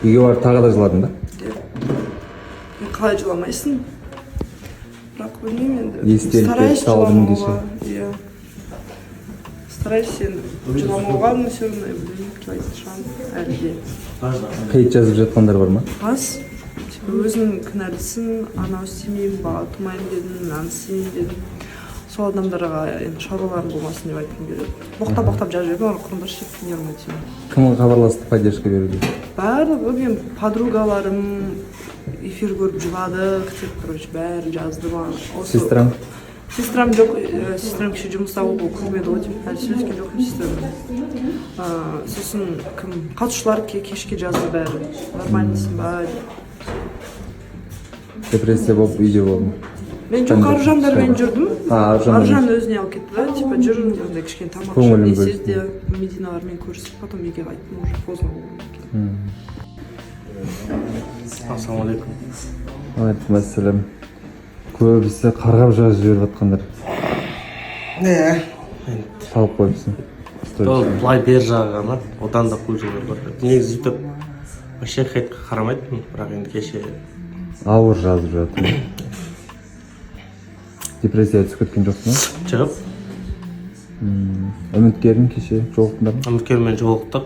Үйге барып тағы да жыладың ба? Қалай жыламайсың? Бірақ білмеймін енді. Естелікке салдым кеше. Иә. Старайся енді жыламауға, но все равно білмеймін, жылайтын шығамын әлі де. Хейт жазып жатқандар бар ма? Аз. Өзің кінәлісің, анау істемеймін, бала тумайын дедім, мынаны істемеймін дедім. Сол адамдарға енді шаруаларың болмасын деп айтқым келеді. Боқтап жазып жібердім, олар құрындаш деп не ұрмайды. Кімге хабарласты поддержка беруге? Барлығы мен подругаларым эфир көріп жыладық деп, короче, бәрі жазды маған. Сестрам? Сестрам жоқ, сестрам кеше жұмыста болды, ол көрмеді ғой деймін, әлі сөйлескен жоқпын сестраммен. Сосын кім қатысушылар кешке жазды бәрі, нормальныйсың ба деп. Депрессия болып үйде болдым. Мен жоқ, Аружандармен жүрдім. Аружан өзіне алып кетті да, типа жүрін, ондай кішкене тамақ ішіп, не сезді, Мединалармен көрісіп, потом үйге қайттым, уже поздно болды. Ассалаумағалейкум. Алейкумассалам. Көбісі қарғап жазып жіберіп жатқандар. Салып қойыпсың. Былай бер жағы ғана, одан да қойжылар бар. Негізі сөйтіп вообще хейтке қарамайтын, бірақ енді кеше ауыр жазып жатыр. Депрессия түсіп кеткен жоқсың ба? шығып. Үміткерің кеше жолықтыңдар ма? Үміткермен жолықтық,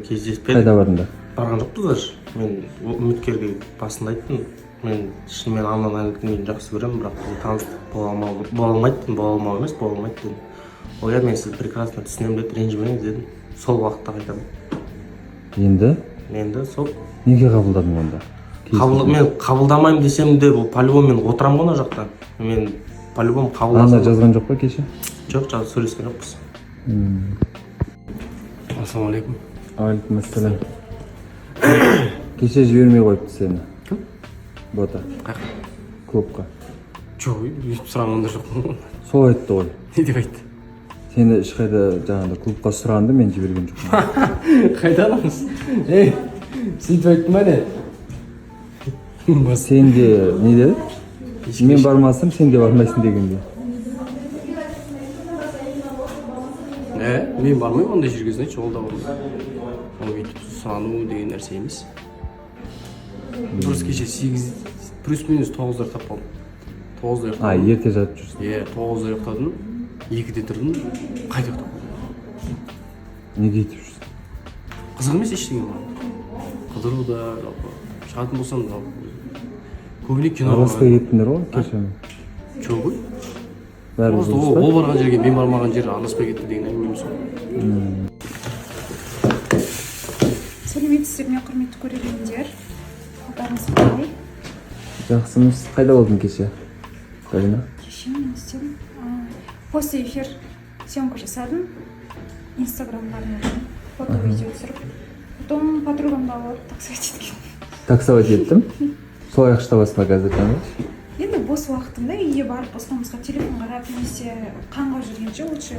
кездеспедік. Қайда бардыңдар? Барған жоқпыз даже. Мен үміткерге басында айттым. Мен шынымен андан әлгінен жақсы көремін, бірақ таныстық бола алмаймыз. Ол мен сізді прекрасно түсінемін деді, ренжімеңіз дедім. Сол уақытта қайтамын. Енді сол. Неге қабылдадың онда? Мен қабылдамаймын десем де, бұл по-любому мен отырамын ғой ана жақта. Мен по-любому қабылдасам. Ана жазған жоқ па кеше? Жоқ, сөйлескен жоқпыз. Ассалаумағалейкум. Алейкумассалам. Кеше жібермей қойыпты сені. Кім? Бота. Қайқа? Клубқа. Жоқ, өйтіп сұрағанда жоқ. Сол айтты ғой. Не деп айтты? Сені ешқайда жаңағыда клубқа сұранды, мен жіберген жоқпын. Қайда аламыз? Сөйтіп айтты ма не? Сен де не деді? Мен бармасам, сен де бармайсың дегенде. Мен бармаймын ондай жүргесін айтшы, ол да болмайды. Ол бүйтіп сұрану деген нәрсе емес. Дұрыс кеше 8, плюс-минус 9-дар тап қалдым. 9-да ұйықтадым. Ерте жатып жүрсің. 9-да ұйықтадым, 2-де тұрдым, қайта ұйықтап қалдым. Неге етіп жүрсің? Қызық емес ештеңе маған. Қыдыру да, шығатын болсам да, көбіне кино араласпай кеттіңдер ғой кешемен? жоқ ғой. Бәрі дұрыс па? Ол барған жерге мен бармаған жер араласпай кетті деген әңгіме сол. Сәлеметсіздер ме, құрметті көрермендер? Қалдарыңыз қалай? Жақсымыз. Қайда болдың кеше? Галина? Кеше мен істедім. После эфир съемка жасадым. Инстаграмға арнадым. Фото видео түсіріп. Потом подругамды алып таксовать еткен. Таксовать еттім? Солай ақша табасың ба қазір таңда? Енді бос уақытымда үйге барып босқанымызға телефон қарап, немесе қанға жүргенше лучше.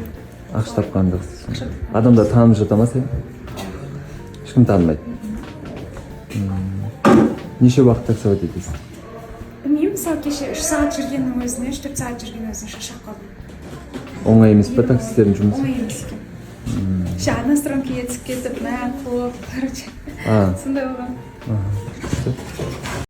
Ақша тапқанды қыстысың. Адамдар танып жата ма сені? Ешкім танымайды. Неше уақыт таксовать етесің? Білмеймін, мысалы кеше 3 сағат жүргеннің өзіне, 3-4 сағат жүрген өзіне шаршап қалдым. Оңай емес па таксистердің жұмысы? Оңай емес екен. Настройкаға түсіп кетіп, мә, қылып, короче. Сондай болған.